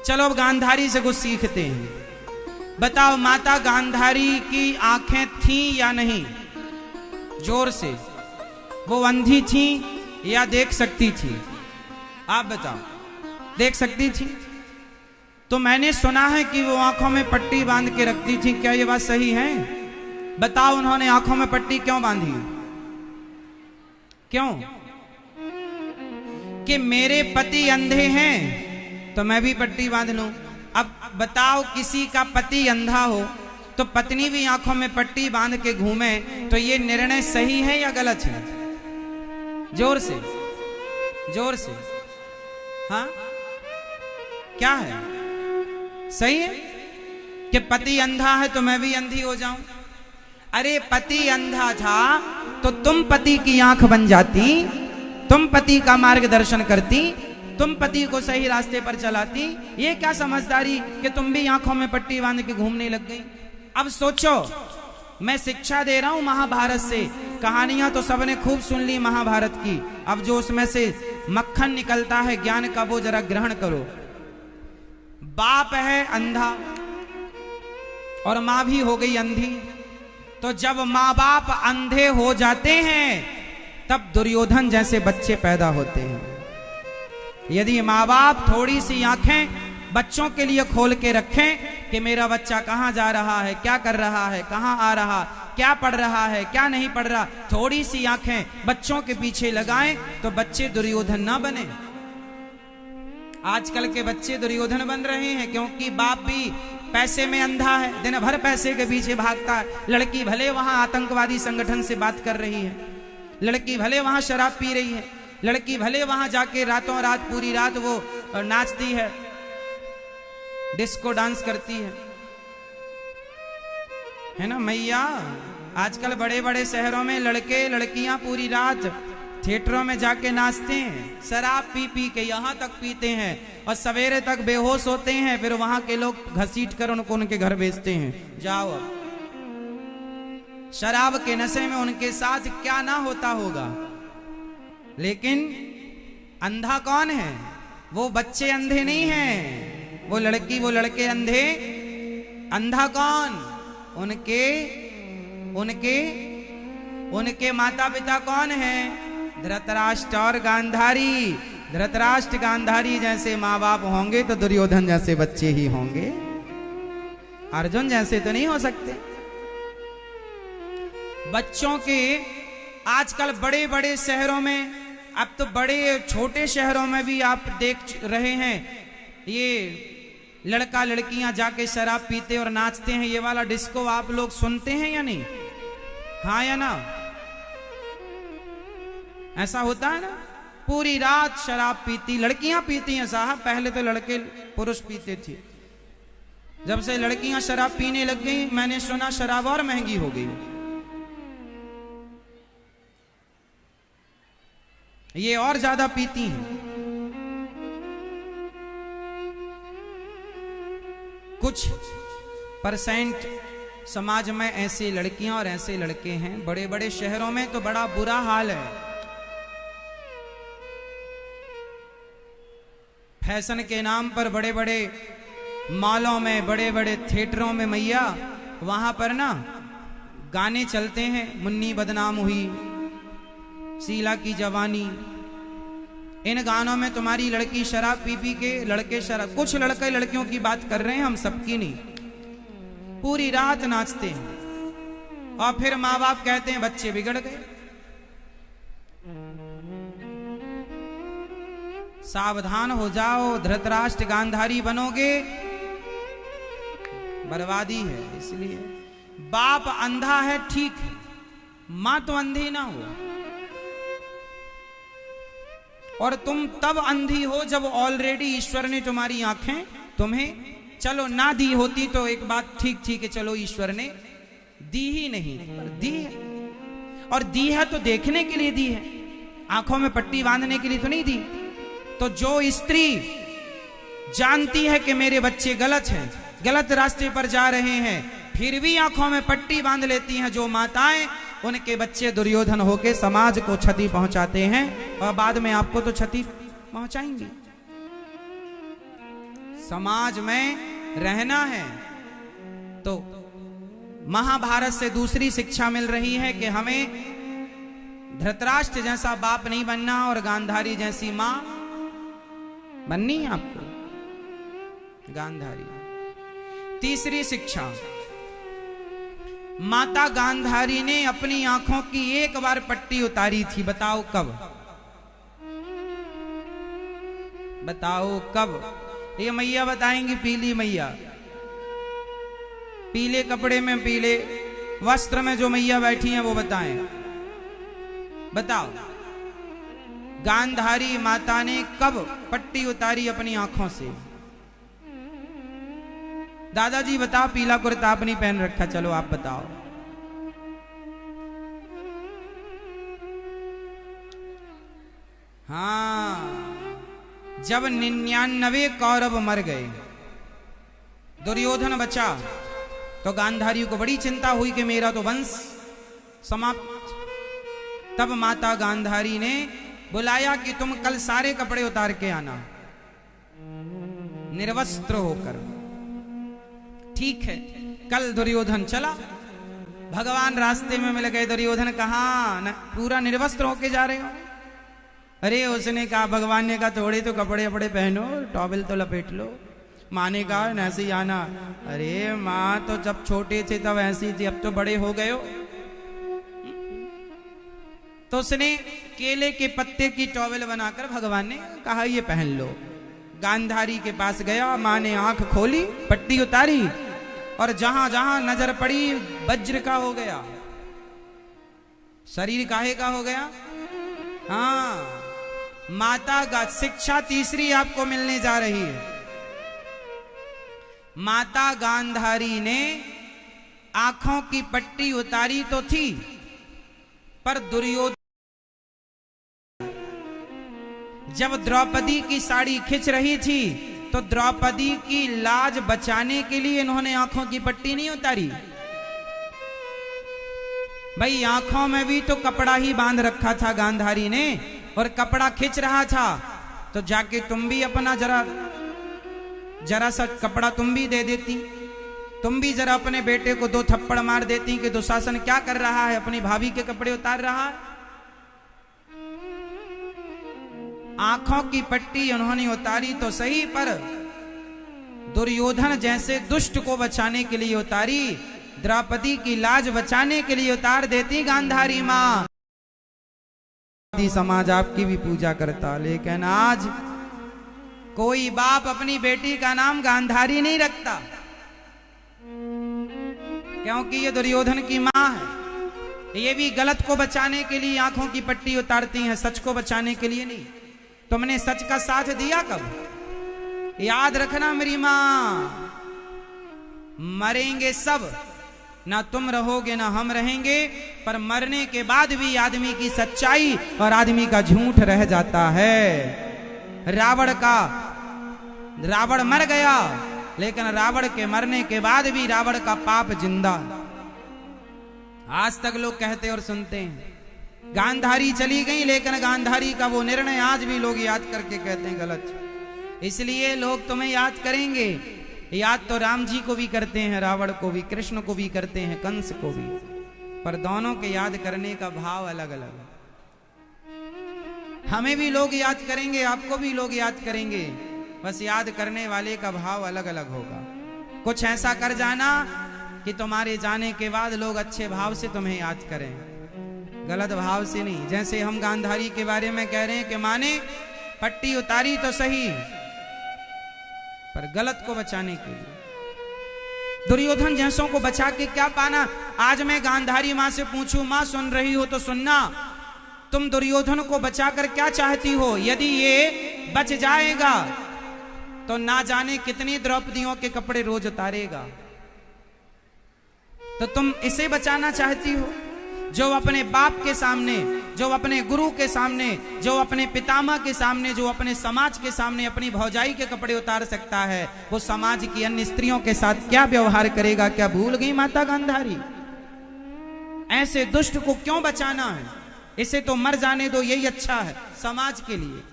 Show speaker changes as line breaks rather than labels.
चलो अब गांधारी से कुछ सीखते हैं। बताओ माता गांधारी की आंखें थी या नहीं? जोर से। वो अंधी थी या देख सकती थी? आप बताओ। देख सकती थी। तो मैंने सुना है कि वो आंखों में पट्टी बांध के रखती थी, क्या ये बात सही है? बताओ उन्होंने आंखों में पट्टी क्यों बांधी? क्यों? कि मेरे पति अंधे हैं तो मैं भी पट्टी बांध लूं। अब बताओ किसी का पति अंधा हो तो पत्नी भी आंखों में पट्टी बांध के घूमे, तो ये निर्णय सही है या गलत है? जोर से, जोर से। हाँ, क्या है? सही है कि पति अंधा है तो मैं भी अंधी हो जाऊं? अरे पति अंधा था तो तुम पति की आंख बन जाती, तुम पति का मार्गदर्शन करती, तुम पति को सही रास्ते पर चलाती। ये क्या समझदारी कि तुम भी आंखों में पट्टी बांध के घूमने लग गई? अब सोचो, मैं शिक्षा दे रहा हूं महाभारत से। कहानियां तो सबने खूब सुन ली महाभारत की, अब जो उसमें से मक्खन निकलता है ज्ञान का वो जरा ग्रहण करो। बाप है अंधा और मां भी हो गई अंधी, तो जब मां बाप अंधे हो जाते हैं तब दुर्योधन जैसे बच्चे पैदा होते हैं। यदि मां बाप थोड़ी सी आंखें बच्चों के लिए खोल के रखें कि मेरा बच्चा कहां जा रहा है, क्या कर रहा है, कहां आ रहा, क्या पढ़ रहा है, क्या नहीं पढ़ रहा, थोड़ी सी आंखें बच्चों के पीछे लगाएं तो बच्चे दुर्योधन ना बने। आजकल के बच्चे दुर्योधन बन रहे हैं क्योंकि बाप भी पैसे में अंधा है, दिन भर पैसे के पीछे भागता है। लड़की भले वहां आतंकवादी संगठन से बात कर रही है, लड़की भले वहां शराब पी रही है, लड़की भले वहां जाके रातों रात पूरी रात वो नाचती है, डिस्को डांस करती है ना मैया। आजकल बड़े बड़े शहरों में लड़के लड़कियां पूरी रात थिएटरों में जाके नाचते हैं, शराब पी पी के यहां तक पीते हैं और सवेरे तक बेहोश होते हैं, फिर वहां के लोग घसीट कर उनको उनके घर भेजते हैं। जाओ, शराब के नशे में उनके साथ क्या ना होता होगा। लेकिन अंधा कौन है? वो बच्चे अंधे नहीं हैं, वो लड़की वो लड़के अंधे। अंधा कौन? उनके उनके उनके माता पिता कौन है? धृतराष्ट्र और गांधारी। धृतराष्ट्र गांधारी जैसे माँ बाप होंगे तो दुर्योधन जैसे बच्चे ही होंगे, अर्जुन जैसे तो नहीं हो सकते। बच्चों के आजकल बड़े बड़े शहरों में, अब तो बड़े छोटे शहरों में भी आप देख रहे हैं, ये लड़का लड़कियां जाके शराब पीते और नाचते हैं। ये वाला डिस्को आप लोग सुनते हैं या नहीं? हाँ या ना? ऐसा होता है ना, पूरी रात शराब पीती लड़कियां पीती हैं साहब। पहले तो लड़के पुरुष पीते थे, जब से लड़कियां शराब पीने लग गई मैंने सुना शराब और महंगी हो गई। ये और ज्यादा पीती हैं। कुछ परसेंट समाज में ऐसे लड़कियां और ऐसे लड़के हैं। बड़े बड़े शहरों में तो बड़ा बुरा हाल है। फैशन के नाम पर बड़े बड़े मॉलों में, बड़े बड़े थिएटरों में मैया, वहां पर ना गाने चलते हैं, मुन्नी बदनाम हुई, शीला की जवानी। इन गानों में तुम्हारी लड़की शराब पी पी के, लड़के शराब, कुछ लड़के लड़कियों की बात कर रहे हैं, हम सबकी नहीं, पूरी रात नाचते हैं और फिर माँ बाप कहते हैं बच्चे बिगड़ गए। सावधान हो जाओ, धृतराष्ट्र गांधारी बनोगे बर्बादी है। इसलिए बाप अंधा है ठीक है, मां तो अंधी ना हो। और तुम तब अंधी हो जब ऑलरेडी ईश्वर ने तुम्हारी आंखें तुम्हें, चलो ना दी होती तो एक बात ठीक है, चलो ईश्वर ने दी ही नहीं, पर दी है। और दी है तो देखने के लिए दी है, आंखों में पट्टी बांधने के लिए तो नहीं दी। तो जो स्त्री जानती है कि मेरे बच्चे गलत हैं, गलत रास्ते पर जा रहे हैं, फिर भी आंखों में पट्टी बांध लेती हैं, जो माताएं, उनके बच्चे दुर्योधन होके समाज को क्षति पहुंचाते हैं और बाद में आपको तो क्षति पहुंचाएंगे। समाज में रहना है। तो महाभारत से दूसरी शिक्षा मिल रही है कि हमें धृतराष्ट्र जैसा बाप नहीं बनना और गांधारी जैसी मां बननी है आपको, गांधारी। तीसरी शिक्षा, माता गांधारी ने अपनी आंखों की एक बार पट्टी उतारी थी, बताओ कब? बताओ कब? ये मैया बताएंगी, पीली मैया, पीले कपड़े में, पीले वस्त्र में जो मैया बैठी हैं वो बताएं। बताओ गांधारी माता ने कब पट्टी उतारी अपनी आंखों से? दादाजी बताओ, पीला कुर्ता आपने पहन रखा, चलो आप बताओ। हाँ, जब 99 कौरव मर गए, दुर्योधन बचा, तो गांधारी को बड़ी चिंता हुई कि मेरा तो वंश समाप्त। तब माता गांधारी ने बुलाया कि तुम कल सारे कपड़े उतार के आना, निर्वस्त्र होकर। ठीक है, कल दुर्योधन चला, भगवान रास्ते में मिल गए। दुर्योधन कहाँ, पूरा निर्वस्त्र होके जा रहे हो? अरे उसने कहा, भगवान ने कहा थोड़े तो कपड़े वपड़े पहनो, टॉवेल तो लपेट लो। माँ ने कहा ऐसे ही आना। अरे माँ तो जब छोटे थे तब ऐसी थी, अब तो बड़े हो गए हो। तो उसने केले के पत्ते की टॉवेल बनाकर भगवान ने कहा ये पहन लो। गांधारी के पास गया, माँ ने आंख खोली, पट्टी उतारी, और जहां जहां नजर पड़ी वज्र का हो गया, शरीर काहे का हो गया। हाँ, माता का शिक्षा तीसरी आपको मिलने जा रही है। माता गांधारी ने आंखों की पट्टी उतारी तो थी, पर दुर्योधन जब द्रौपदी की साड़ी खिंच रही थी तो द्रौपदी की लाज बचाने के लिए इन्होंने आंखों की पट्टी नहीं उतारी। भाई आंखों में भी तो कपड़ा ही बांध रखा था गांधारी ने, और कपड़ा खिंच रहा था, तो जाके तुम भी अपना जरा सा कपड़ा तुम भी दे देती, तुम भी जरा अपने बेटे को 2 थप्पड़ मार देती कि दुशासन क्या कर रहा है, अपनी भाभी के कपड़े उतार रहा है। आंखों की पट्टी उन्होंने उतारी तो सही, पर दुर्योधन जैसे दुष्ट को बचाने के लिए उतारी, द्रौपदी की लाज बचाने के लिए उतार देती गांधारी मां। समाज आपकी भी पूजा करता, लेकिन आज कोई बाप अपनी बेटी का नाम गांधारी नहीं रखता, क्योंकि ये दुर्योधन की मां है। ये भी गलत को बचाने के लिए आंखों की पट्टी उतारती हैं, सच को बचाने के लिए नहीं। तुमने सच का साथ दिया कब? याद रखना मेरी मां, मरेंगे सब, ना तुम रहोगे ना हम रहेंगे, पर मरने के बाद भी आदमी की सच्चाई और आदमी का झूठ रह जाता है। रावण मर गया, लेकिन रावण के मरने के बाद भी रावण का पाप जिंदा, आज तक लोग कहते और सुनते हैं। गांधारी चली गई, लेकिन गांधारी का वो निर्णय आज भी लोग याद करके कहते हैं गलत। इसलिए लोग तुम्हें याद करेंगे, याद तो राम जी को भी करते हैं, रावण को भी, कृष्ण को भी करते हैं, कंस को भी, पर दोनों के याद करने का भाव अलग अलग है। हमें भी लोग याद करेंगे, आपको भी लोग याद करेंगे, बस याद करने वाले का भाव अलग अलग होगा। कुछ ऐसा कर जाना कि तुम्हारे जाने के बाद लोग अच्छे भाव से तुम्हें याद करें, गलत भाव से नहीं। जैसे हम गांधारी के बारे में कह रहे हैं कि माँ ने पट्टी उतारी तो सही, पर गलत को बचाने के लिए। दुर्योधन जैसों को बचा के क्या पाना? आज मैं गांधारी मां से पूछूं, मां सुन रही हो तो सुनना, तुम दुर्योधन को बचाकर क्या चाहती हो? यदि ये बच जाएगा तो ना जाने कितनी द्रौपदियों के कपड़े रोज उतारेगा। तो तुम इसे बचाना चाहती हो, जो अपने बाप के सामने, जो अपने गुरु के सामने, जो अपने पितामह के सामने, जो अपने समाज के सामने अपनी भौजाई के कपड़े उतार सकता है, वो समाज की अन्य स्त्रियों के साथ क्या व्यवहार करेगा? क्या भूल गई माता गांधारी? ऐसे दुष्ट को क्यों बचाना है? इसे तो मर जाने दो, यही अच्छा है समाज के लिए।